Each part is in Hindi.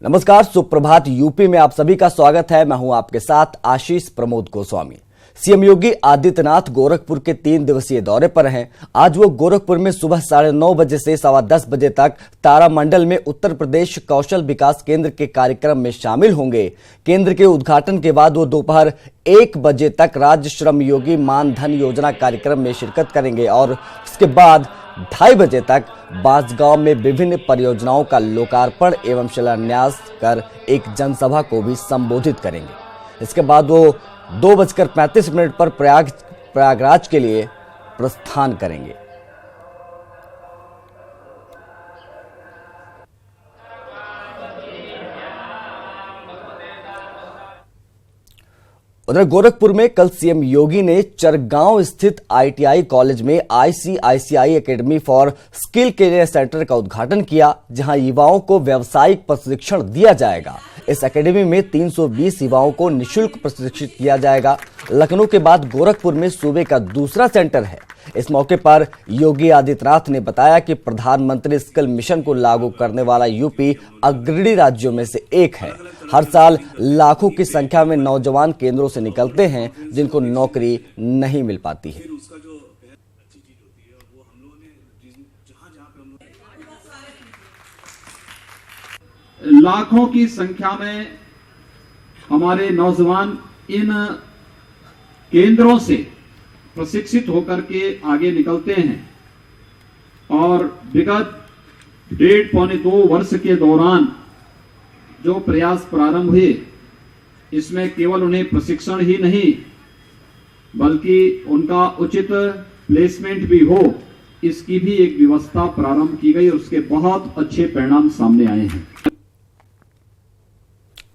नमस्कार, सुप्रभात। यूपी में आप सभी का स्वागत है। मैं हूं आपके साथ आशीष प्रमोद गोस्वामी। सीएम योगी आदित्यनाथ गोरखपुर के 3 दिवसीय दौरे पर हैं। आज वो गोरखपुर में सुबह 9:30 बजे से 10:15 बजे तक तारामंडल में उत्तर प्रदेश कौशल विकास केंद्र के कार्यक्रम में शामिल होंगे। केंद्र के उद्घाटन के बाद वो दोपहर 1 बजे तक राज्य श्रम योगी मान धन योजना कार्यक्रम में शिरकत करेंगे और उसके बाद 2:30 बजे तक बांसगांव में विभिन्न परियोजनाओं का लोकार्पण एवं शिलान्यास कर एक जनसभा को भी संबोधित करेंगे। इसके बाद वो 2:35 पर प्रयागराज के लिए प्रस्थान करेंगे। उधर गोरखपुर में कल सीएम योगी ने चरगांव स्थित आईटीआई कॉलेज में ICICI academy for skill career centre का उद्घाटन किया, जहां युवाओं को व्यावसायिक प्रशिक्षण दिया जाएगा। इस एकेडमी में 320 युवाओं को निःशुल्क प्रशिक्षित किया जाएगा। लखनऊ के बाद गोरखपुर में सूबे का दूसरा सेंटर है। इस मौके पर योगी आदित्यनाथ ने बताया कि प्रधानमंत्री स्किल मिशन को लागू करने वाला यूपी अग्रणी राज्यों में से एक है। हर साल लाखों की संख्या में नौजवान केंद्रों से निकलते हैं जिनको नौकरी नहीं मिल पाती है। लाखों की संख्या में हमारे नौजवान इन केंद्रों से प्रशिक्षित होकर के आगे निकलते हैं और विगत 1.5-2 वर्ष के दौरान जो प्रयास प्रारंभ हुए, इसमें केवल उन्हें प्रशिक्षण ही नहीं बल्कि उनका उचित प्लेसमेंट भी हो, इसकी भी एक व्यवस्था प्रारंभ की गई और उसके बहुत अच्छे परिणाम सामने आए हैं।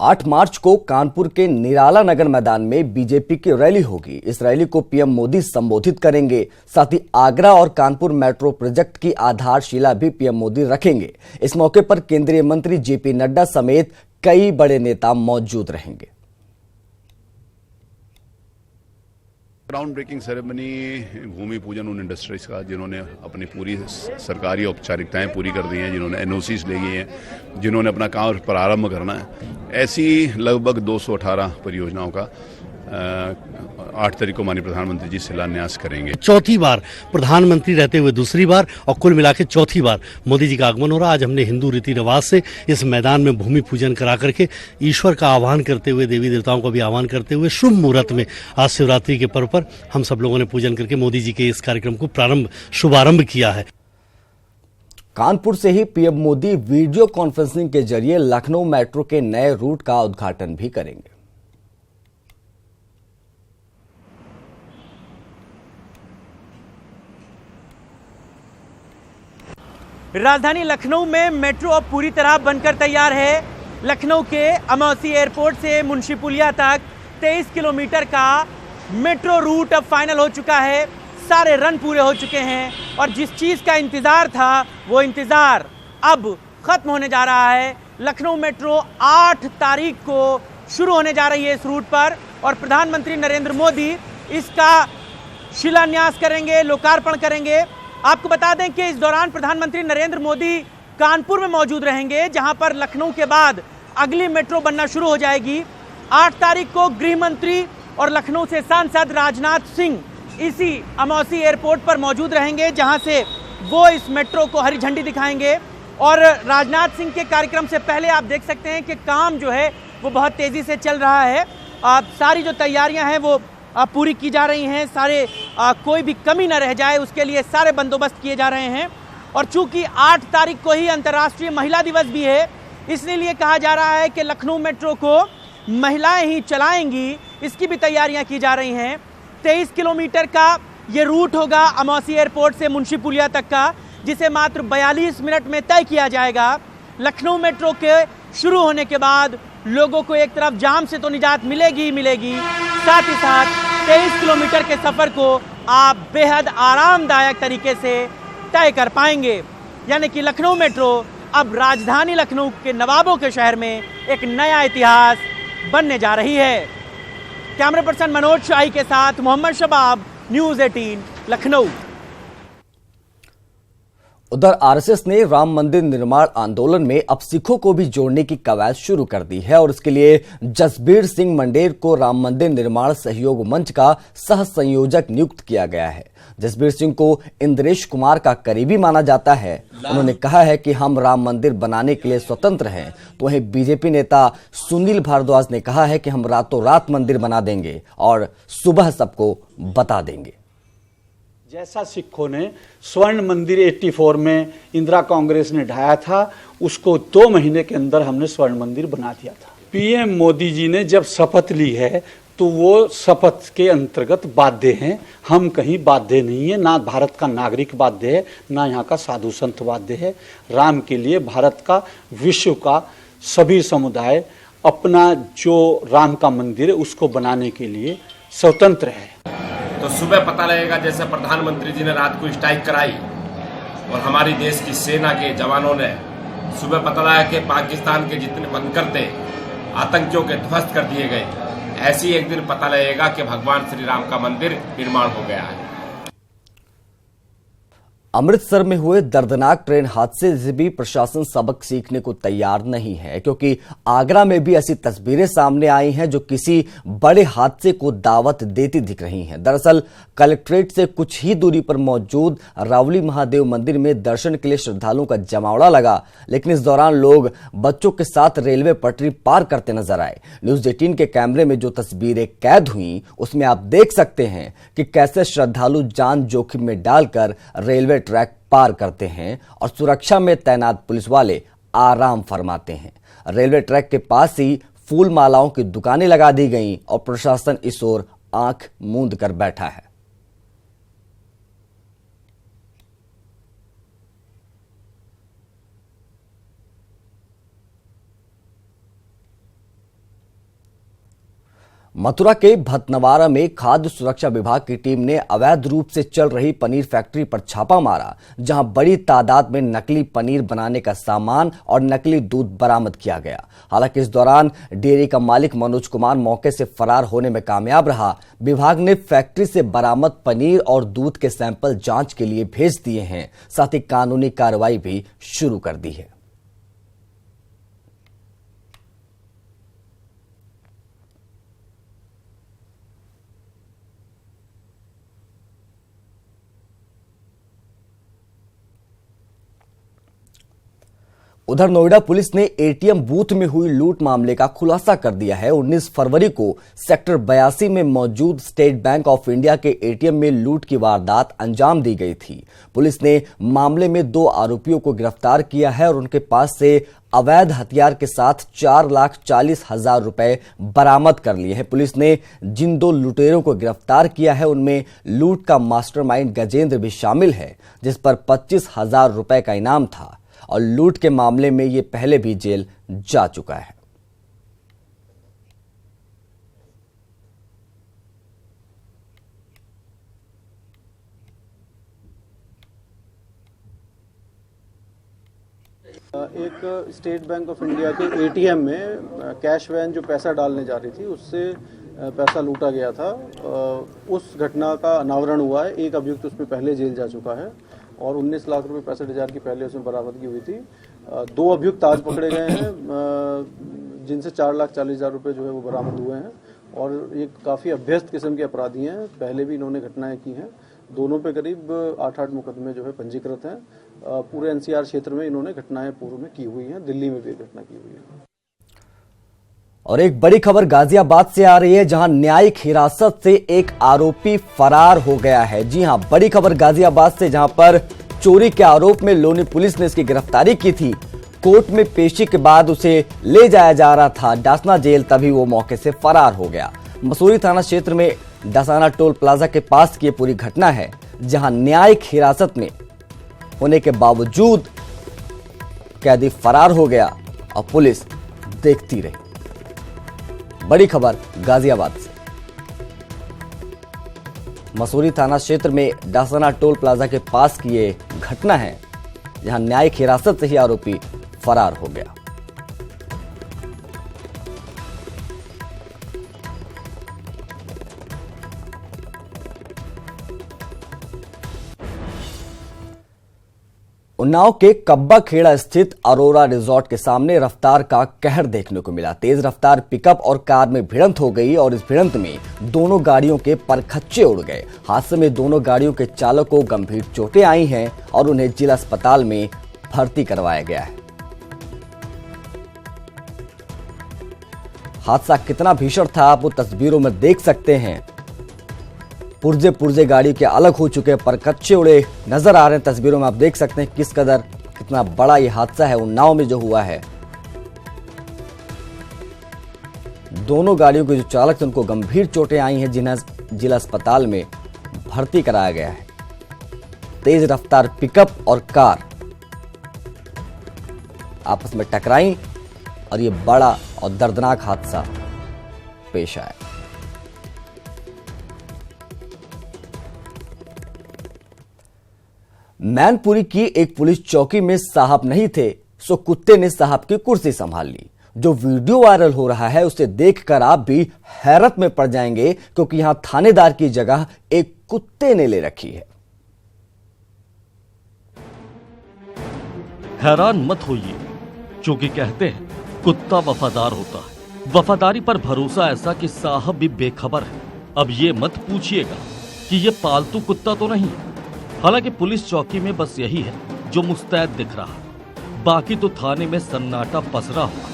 8 मार्च को कानपुर के निराला नगर मैदान में बीजेपी की रैली होगी। इस रैली को पीएम मोदी संबोधित करेंगे। साथ ही आगरा और कानपुर मेट्रो प्रोजेक्ट की आधारशिला भी पीएम मोदी रखेंगे। इस मौके पर केंद्रीय मंत्री जेपी नड्डा समेत कई बड़े नेता मौजूद रहेंगे। ग्राउंड ब्रेकिंग सेरेमनी, भूमि पूजन उन इंडस्ट्रीज का जिन्होंने अपनी पूरी सरकारी औपचारिकताएं पूरी कर दी हैं, जिन्होंने एनओसीज ले गई हैं, जिन्होंने अपना काम प्रारंभ करना है। ऐसी लगभग 218 परियोजनाओं का 8 तारीख को माननीय प्रधानमंत्री जी शिलान्यास करेंगे। चौथी बार प्रधानमंत्री रहते हुए दूसरी बार और कुल मिलाकर चौथी बार मोदी जी का आगमन हो रहा। आज हमने हिंदू रीति रिवाज से इस मैदान में भूमि पूजन करा करके ईश्वर का आह्वान करते हुए, देवी देवताओं का भी आह्वान करते हुए शुभ मुहूर्त में आज शिवरात्रि के पर्व पर हम सब लोगों ने पूजन करके मोदी जी के इस कार्यक्रम को शुभारंभ किया है। कानपुर से ही पीएम मोदी वीडियो कॉन्फ्रेंसिंग के जरिए लखनऊ मेट्रो के नए रूट का उद्घाटन भी करेंगे। राजधानी लखनऊ में मेट्रो अब पूरी तरह बनकर तैयार है। लखनऊ के अमौसी एयरपोर्ट से मुंशी पुलिया तक 23 किलोमीटर का मेट्रो रूट अब फाइनल हो चुका है। सारे रन पूरे हो चुके हैं और जिस चीज़ का इंतज़ार था वो इंतज़ार अब ख़त्म होने जा रहा है। लखनऊ मेट्रो 8 तारीख को शुरू होने जा रही है इस रूट पर और प्रधानमंत्री नरेंद्र मोदी इसका शिलान्यास करेंगे, लोकार्पण करेंगे। आपको बता दें कि इस दौरान प्रधानमंत्री नरेंद्र मोदी कानपुर में मौजूद रहेंगे, जहां पर लखनऊ के बाद अगली मेट्रो बनना शुरू हो जाएगी। 8 तारीख को गृह मंत्री और लखनऊ से सांसद राजनाथ सिंह इसी अमौसी एयरपोर्ट पर मौजूद रहेंगे, जहां से वो इस मेट्रो को हरी झंडी दिखाएंगे। और राजनाथ सिंह के कार्यक्रम से पहले आप देख सकते हैं कि काम जो है वो बहुत तेज़ी से चल रहा है। सारी जो तैयारियां हैं वो पूरी की जा रही हैं। सारे कोई भी कमी न रह जाए उसके लिए सारे बंदोबस्त किए जा रहे हैं। और चूंकि 8 तारीख को ही अंतर्राष्ट्रीय महिला दिवस भी है, इसलिए कहा जा रहा है कि लखनऊ मेट्रो को महिलाएं ही चलाएंगी, इसकी भी तैयारियां की जा रही हैं। 23 किलोमीटर का ये रूट होगा अमौसी एयरपोर्ट से मुंशी पुलिया तक का, जिसे मात्र 42 मिनट में तय किया जाएगा। लखनऊ मेट्रो के शुरू होने के बाद लोगों को एक तरफ जाम से तो निजात मिलेगी ही मिलेगी, साथ ही साथ 23 किलोमीटर के सफ़र को आप बेहद आरामदायक तरीके से तय कर पाएंगे। यानी कि लखनऊ मेट्रो अब राजधानी लखनऊ के नवाबों के शहर में एक नया इतिहास बनने जा रही है। कैमरा पर्सन मनोज शाही के साथ मोहम्मद शबाब, न्यूज़ 18 लखनऊ। उधर आरएसएस ने राम मंदिर निर्माण आंदोलन में अब सिखों को भी जोड़ने की कवायद शुरू कर दी है और इसके लिए जसबीर सिंह मंडेर को राम मंदिर निर्माण सहयोग मंच का सह संयोजक नियुक्त किया गया है। जसबीर सिंह को इंद्रेश कुमार का करीबी माना जाता है। उन्होंने कहा है कि हम राम मंदिर बनाने के लिए स्वतंत्र हैं। तो वहीं बीजेपी नेता सुनील भारद्वाज ने कहा है कि हम रातों रात मंदिर बना देंगे और सुबह सबको बता देंगे। जैसा सिखों ने स्वर्ण मंदिर 84 में इंदिरा कांग्रेस ने ढाया था, उसको 2 महीने के अंदर हमने स्वर्ण मंदिर बना दिया था। पीएम मोदी जी ने जब शपथ ली है तो वो शपथ के अंतर्गत बाध्य हैं। हम कहीं बाध्य नहीं है, ना भारत का नागरिक बाध्य है, ना यहाँ का साधु संत बाध्य है। राम के लिए भारत का, विश्व का सभी समुदाय अपना जो राम का मंदिर है उसको बनाने के लिए स्वतंत्र है। तो सुबह पता लगेगा, जैसे प्रधानमंत्री जी ने रात को स्ट्राइक कराई और हमारी देश की सेना के जवानों ने सुबह पता लगा कि पाकिस्तान के जितने बंकर थे आतंकियों के ध्वस्त कर दिए गए, ऐसी एक दिन पता लगेगा कि भगवान श्री राम का मंदिर निर्माण हो गया है। अमृतसर में हुए दर्दनाक ट्रेन हादसे से भी प्रशासन सबक सीखने को तैयार नहीं है, क्योंकि आगरा में भी ऐसी तस्वीरें सामने आई हैं जो किसी बड़े हादसे को दावत देती दिख रही हैं। दरअसल कलेक्ट्रेट से कुछ ही दूरी पर मौजूद रावली महादेव मंदिर में दर्शन के लिए श्रद्धालुओं का जमावड़ा लगा, लेकिन इस दौरान लोग बच्चों के साथ रेलवे पटरी पार करते नजर आए। न्यूज 18 के कैमरे में जो तस्वीरें कैद हुई उसमें आप देख सकते हैं कि कैसे श्रद्धालु जान जोखिम में डालकर रेलवे ट्रैक पार करते हैं और सुरक्षा में तैनात पुलिस वाले आराम फरमाते हैं। रेलवे ट्रैक के पास ही फूल मालाओं की दुकानें लगा दी गईं और प्रशासन इस ओर आंख मूंद कर बैठा है। मथुरा के भतनवारा में खाद्य सुरक्षा विभाग की टीम ने अवैध रूप से चल रही पनीर फैक्ट्री पर छापा मारा, जहां बड़ी तादाद में नकली पनीर बनाने का सामान और नकली दूध बरामद किया गया। हालांकि इस दौरान डेयरी का मालिक मनोज कुमार मौके से फरार होने में कामयाब रहा। विभाग ने फैक्ट्री से बरामद पनीर और दूध के सैंपल जांच के लिए भेज दिए हैं, साथ ही कानूनी कार्रवाई भी शुरू कर दी है। उधर नोएडा पुलिस ने एटीएम बूथ में हुई लूट मामले का खुलासा कर दिया है। 19 फरवरी को सेक्टर 82 में मौजूद स्टेट बैंक ऑफ इंडिया के एटीएम में लूट की वारदात अंजाम दी गई थी। पुलिस ने मामले में 2 आरोपियों को गिरफ्तार किया है और उनके पास से अवैध हथियार के साथ 4,40,000 रुपए बरामद कर लिए हैं। पुलिस ने जिन 2 लुटेरों को गिरफ्तार किया है उनमें लूट का मास्टरमाइंड गजेंद्र भी शामिल है, जिस पर 25,000 रुपए का इनाम था और लूट के मामले में ये पहले भी जेल जा चुका है। एक स्टेट बैंक ऑफ इंडिया के एटीएम में कैश वैन जो पैसा डालने जा रही थी उससे पैसा लूटा गया था। उस घटना का अनावरण हुआ है। एक अभियुक्त उसमें पहले जेल जा चुका है और 19 लाख रुपए 65,000 की पहले उसमें बरामदगी हुई थी। 2 अभियुक्त आज पकड़े गए हैं, जिनसे 4,40,000 रुपए जो है वो बरामद हुए हैं और ये काफ़ी अभ्यस्त किस्म के अपराधी हैं। पहले भी इन्होंने घटनाएं की हैं। दोनों पे करीब 8 मुकदमे जो है पंजीकृत हैं। पूरे एनसीआर क्षेत्र में इन्होंने घटनाएं पूर्व में की हुई हैं। दिल्ली में भी घटना की हुई है। और एक बड़ी खबर गाजियाबाद से आ रही है, जहां न्यायिक हिरासत से एक आरोपी फरार हो गया है। जी हां, बड़ी खबर गाजियाबाद से, जहां पर चोरी के आरोप में लोनी पुलिस ने इसकी गिरफ्तारी की थी। कोर्ट में पेशी के बाद उसे ले जाया जा रहा था डासना जेल, तभी वो मौके से फरार हो गया। मसूरी थाना क्षेत्र में डासाना टोल प्लाजा के पास की पूरी घटना है, जहां न्यायिक हिरासत में होने के बावजूद कैदी फरार हो गया और पुलिस देखती रही। बड़ी खबर गाजियाबाद से। मसूरी थाना क्षेत्र में डासाना टोल प्लाजा के पास की ये घटना है, जहां न्यायिक हिरासत से ही आरोपी फरार हो गया। उन्नाव के कब्बा खेड़ा स्थित अरोरा रिजॉर्ट के सामने रफ्तार का कहर देखने को मिला। तेज रफ्तार पिकअप और कार में भिड़ंत हो गई और इस भिड़ंत में दोनों गाड़ियों के परखच्चे उड़ गए। हादसे में दोनों गाड़ियों के चालक को गंभीर चोटें आई हैं और उन्हें जिला अस्पताल में भर्ती करवाया गया है। हादसा कितना भीषण था आप वो तस्वीरों में देख सकते हैं। पुर्जे पुर्जे गाड़ी के अलग हो चुके, परखच्चे उड़े नजर आ रहे हैं। तस्वीरों में आप देख सकते हैं किस कदर कितना बड़ा ये हादसा है उन्नाव में जो हुआ है। दोनों गाड़ियों के जो चालक थे उनको गंभीर चोटें आई हैं जिन्हें जिला अस्पताल में भर्ती कराया गया है। तेज रफ्तार पिकअप और कार आपस में टकराई और ये बड़ा और दर्दनाक हादसा पेश आया। मैनपुरी की एक पुलिस चौकी में साहब नहीं थे, सो कुत्ते ने साहब की कुर्सी संभाल ली। जो वीडियो वायरल हो रहा है उसे देखकर आप भी हैरत में पड़ जाएंगे, क्योंकि यहां थानेदार की जगह एक कुत्ते ने ले रखी है। हैरान मत होइए, क्योंकि कहते हैं कुत्ता वफादार होता है। वफादारी पर भरोसा ऐसा कि साहब भी बेखबर है। अब ये मत पूछिएगा कि ये पालतू कुत्ता तो नहीं। हालांकि पुलिस चौकी में बस यही है जो मुस्तैद दिख रहा है, बाकी तो थाने में सन्नाटा पसरा हुआ।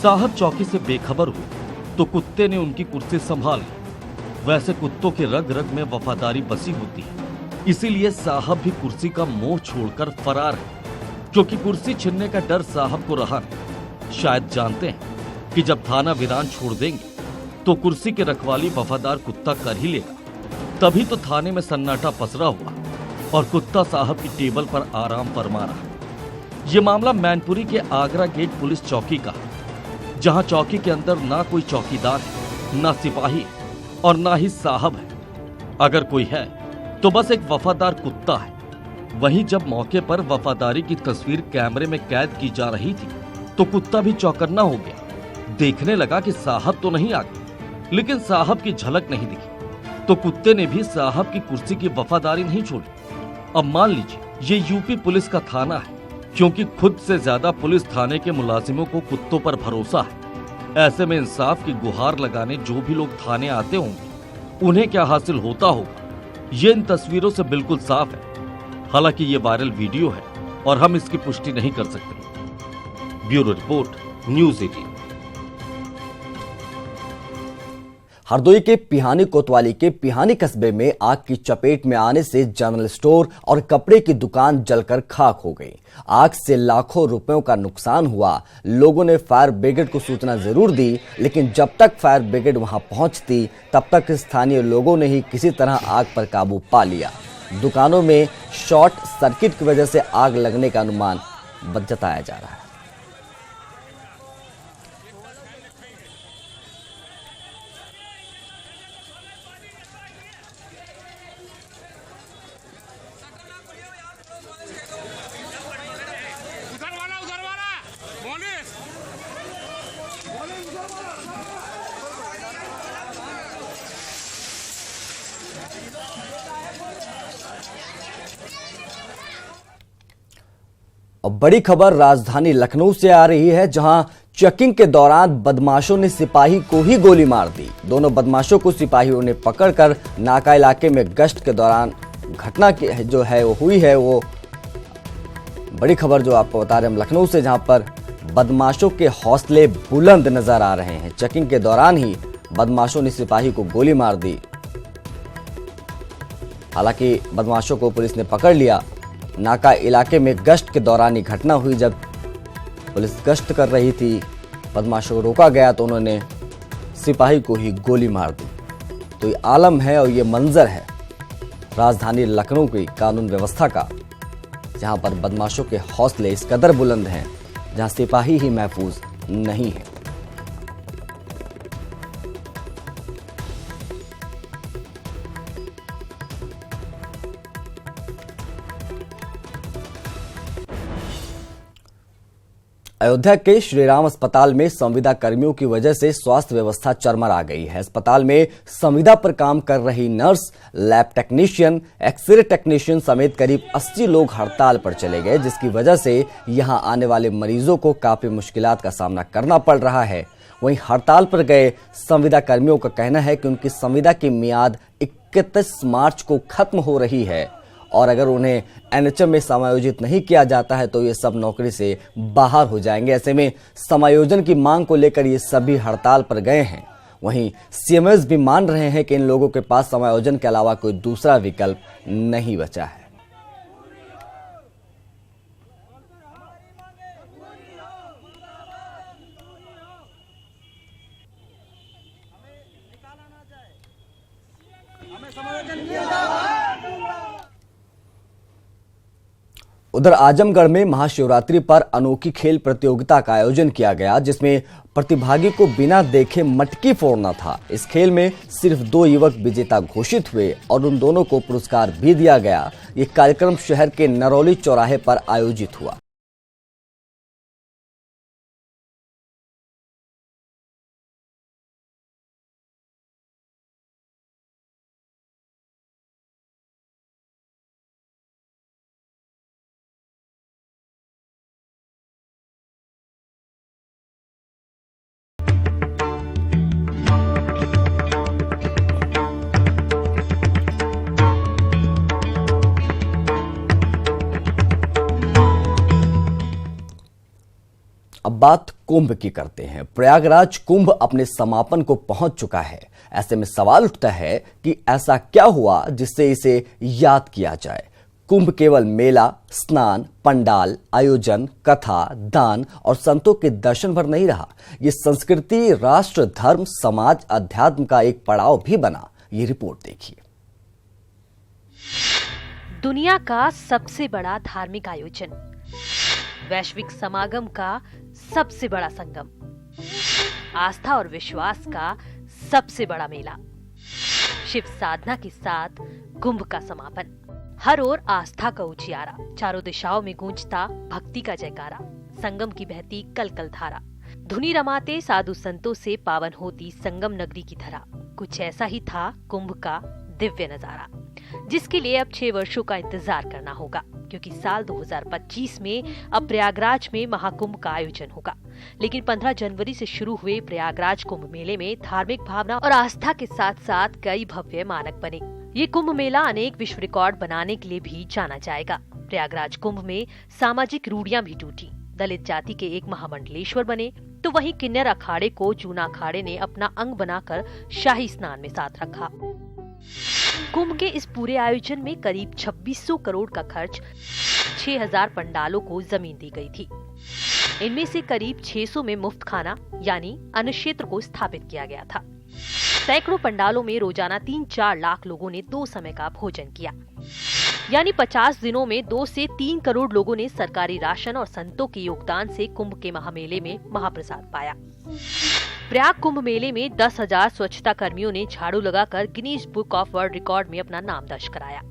साहब चौकी से बेखबर हुए तो कुत्ते ने उनकी कुर्सी संभाल ली। वैसे कुत्तों के रग रग में वफादारी बसी होती है, इसीलिए साहब भी कुर्सी का मोह छोड़कर फरार है, क्योंकि कुर्सी छीनने का डर साहब को रहा नहीं। शायद जानते हैं कि जब थाना वीरान छोड़ देंगे तो कुर्सी की रखवाली वफादार कुत्ता कर ही लेगा। तभी तो थाने में सन्नाटा पसरा हुआ और कुत्ता साहब की टेबल पर आराम फरमा रहा। ये मामला मैनपुरी के आगरा गेट पुलिस चौकी का, जहां चौकी के अंदर ना कोई चौकीदार है, ना सिपाही और ना ही साहब है। अगर कोई है तो बस एक वफादार कुत्ता है। वहीं जब मौके पर वफादारी की तस्वीर कैमरे में कैद की जा रही थी तो कुत्ता भी चौकन्ना हो गया। देखने लगा कि साहब तो नहीं आ गए, लेकिन साहब की झलक नहीं दिखी तो कुत्ते ने भी साहब की कुर्सी की वफादारी नहीं छोड़ी। अब मान लीजिए ये यूपी पुलिस का थाना है, क्योंकि खुद से ज्यादा पुलिस थाने के मुलाजिमों को कुत्तों पर भरोसा है। ऐसे में इंसाफ की गुहार लगाने जो भी लोग थाने आते होंगे उन्हें क्या हासिल होता होगा, ये इन तस्वीरों से बिल्कुल साफ है। हालांकि ये वायरल वीडियो है और हम इसकी पुष्टि नहीं कर सकते। Bureau report, news 18। हरदोई के पिहानी कोतवाली के पिहानी कस्बे में आग की चपेट में आने से जनरल स्टोर और कपड़े की दुकान जलकर खाक हो गई। आग से लाखों रुपयों का नुकसान हुआ। लोगों ने फायर ब्रिगेड को सूचना जरूर दी, लेकिन जब तक फायर ब्रिगेड वहां पहुंचती तब तक स्थानीय लोगों ने ही किसी तरह आग पर काबू पा लिया। दुकानों में शॉर्ट सर्किट की वजह से आग लगने का अनुमान जताया जा रहा है। और बड़ी खबर राजधानी लखनऊ से आ रही है, जहां चेकिंग के दौरान बदमाशों ने सिपाही को ही गोली मार दी। दोनों बदमाशों को सिपाहियों ने पकड़कर नाका इलाके में गश्त के दौरान घटना जो है वो हुई है। वो बड़ी खबर जो आपको बता रहे हैं हम लखनऊ से, जहां पर बदमाशों के हौसले बुलंद नजर आ रहे हैं। चेकिंग के दौरान ही बदमाशों ने सिपाही को गोली मार दी। हालांकि बदमाशों को पुलिस ने पकड़ लिया। नाका इलाके में गश्त के दौरान ही घटना हुई। जब पुलिस गश्त कर रही थी, बदमाशों को रोका गया तो उन्होंने सिपाही को ही गोली मार दी। तो ये आलम है और ये मंजर है राजधानी लखनऊ की कानून व्यवस्था का, जहां पर बदमाशों के हौसले इस कदर बुलंद हैं, जहां सिपाही ही महफूज नहीं है। अयोध्या के श्रीराम अस्पताल में संविदा कर्मियों की वजह से स्वास्थ्य व्यवस्था चरमरा गई है। अस्पताल में संविदा पर काम कर रही nurse, lab technician, x ray technician समेत करीब 80 लोग हड़ताल पर चले गए, जिसकी वजह से यहां आने वाले मरीजों को काफी मुश्किलात का सामना करना पड़ रहा है। वहीं हड़ताल पर गए संविदा कर्मियों का कहना है कि उनकी संविदा की मियाद 31 मार्च को खत्म हो रही है और अगर उन्हें एनएचएम में समायोजित नहीं किया जाता है तो ये सब नौकरी से बाहर हो जाएंगे। ऐसे में समायोजन की मांग को लेकर ये सभी हड़ताल पर गए हैं। वहीं सीएमएस भी मान रहे हैं कि इन लोगों के पास समायोजन के अलावा कोई दूसरा विकल्प नहीं बचा है। उधर आजमगढ़ में महाशिवरात्रि पर अनोखी खेल प्रतियोगिता का आयोजन किया गया, जिसमें प्रतिभागी को बिना देखे मटकी फोड़ना था। इस खेल में सिर्फ 2 युवक विजेता घोषित हुए और उन दोनों को पुरस्कार भी दिया गया। ये कार्यक्रम शहर के नरौली चौराहे पर आयोजित हुआ। अब बात कुंभ की करते हैं। प्रयागराज कुंभ अपने समापन को पहुंच चुका है। ऐसे में सवाल उठता है कि ऐसा क्या हुआ जिससे इसे याद किया जाए। कुंभ केवल मेला, स्नान, पंडाल, आयोजन, कथा, दान और संतों के दर्शन भर नहीं रहा। ये संस्कृति, राष्ट्र, धर्म, समाज, अध्यात्म का एक पड़ाव भी बना। ये रिपोर्ट देखिए। दुनिया का सबसे बड़ा धार्मिक आयोजन, वैश्विक समागम का सबसे बड़ा संगम, आस्था और विश्वास का सबसे बड़ा मेला, शिव साधना के साथ कुंभ का समापन। हर ओर आस्था का उजियारा, चारों दिशाओं में गूंजता भक्ति का जयकारा, संगम की बहती कलकल धारा, धुनी रमाते साधु संतों से पावन होती संगम नगरी की धरा। कुछ ऐसा ही था कुंभ का दिव्य नजारा, जिसके लिए अब 6 वर्षों का इंतजार करना होगा, क्योंकि साल 2025 में अब प्रयागराज में महाकुंभ का आयोजन होगा। लेकिन 15 जनवरी से शुरू हुए प्रयागराज कुंभ मेले में धार्मिक भावना और आस्था के साथ साथ कई भव्य मानक बने। ये कुंभ मेला अनेक विश्व रिकॉर्ड बनाने के लिए भी जाना जाएगा। प्रयागराज कुंभ में सामाजिक रूढ़ियां भी टूटी। दलित जाति के एक महामंडलेश्वर बने, तो वहीं किन्नर अखाड़े को जूना अखाड़े ने अपना अंग बनाकर शाही स्नान में साथ रखा। कुंभ के इस पूरे आयोजन में करीब 2600 करोड़ का खर्च 6000 पंडालों को जमीन दी गई थी। इनमें से करीब 600 में मुफ्त खाना यानी अन्न क्षेत्र को स्थापित किया गया था। सैकड़ों पंडालों में रोजाना 3-4 लाख लोगों ने 2 समय का भोजन किया, यानी 50 दिनों में 2 से 3 करोड़ लोगों ने सरकारी राशन और संतों के योगदान से कुंभ के महामेले में महाप्रसाद पाया। प्रयाग कुंभ मेले में 10,000 स्वच्छता कर्मियों ने झाड़ू लगाकर Guinness book of world record में अपना नाम दर्ज कराया।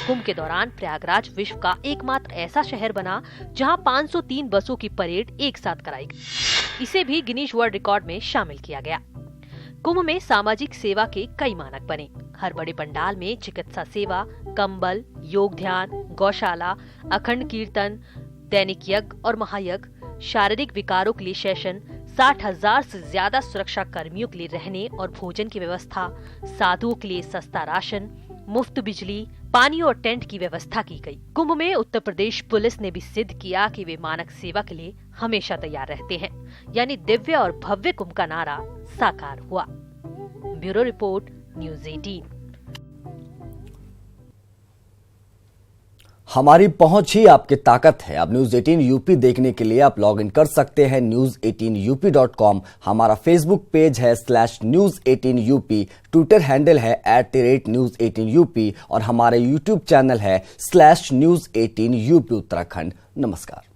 कुंभ के दौरान प्रयागराज विश्व का एकमात्र ऐसा शहर बना जहां 503 बसों की परेड एक साथ कराई गई। इसे भी गिनीज वर्ल्ड रिकॉर्ड में शामिल किया गया। कुंभ में सामाजिक सेवा के कई मानक बने। हर बड़े पंडाल में चिकित्सा सेवा, कंबल, योग ध्यान, गौशाला, अखंड कीर्तन, दैनिक यज्ञ और महायज्ञ, शारीरिक विकारों के लिए सेशन, 60,000 से ज्यादा सुरक्षा कर्मियों के लिए रहने और भोजन की व्यवस्था, साधुओं के लिए सस्ता राशन, मुफ्त बिजली, पानी और टेंट की व्यवस्था की गई। कुंभ में उत्तर प्रदेश पुलिस ने भी सिद्ध किया कि वे मानक सेवा के लिए हमेशा तैयार रहते हैं, यानी दिव्य और भव्य कुंभ का नारा साकार हुआ। Bureau report, news 18। हमारी पहुंच ही आपकी ताकत है। अब न्यूज़ 18 यूपी देखने के लिए आप लॉग इन कर सकते हैं news18up.com। हमारा फेसबुक पेज है /news18up, ट्विटर हैंडल है @news18up और हमारे यूट्यूब चैनल है /news18up उत्तराखंड। नमस्कार।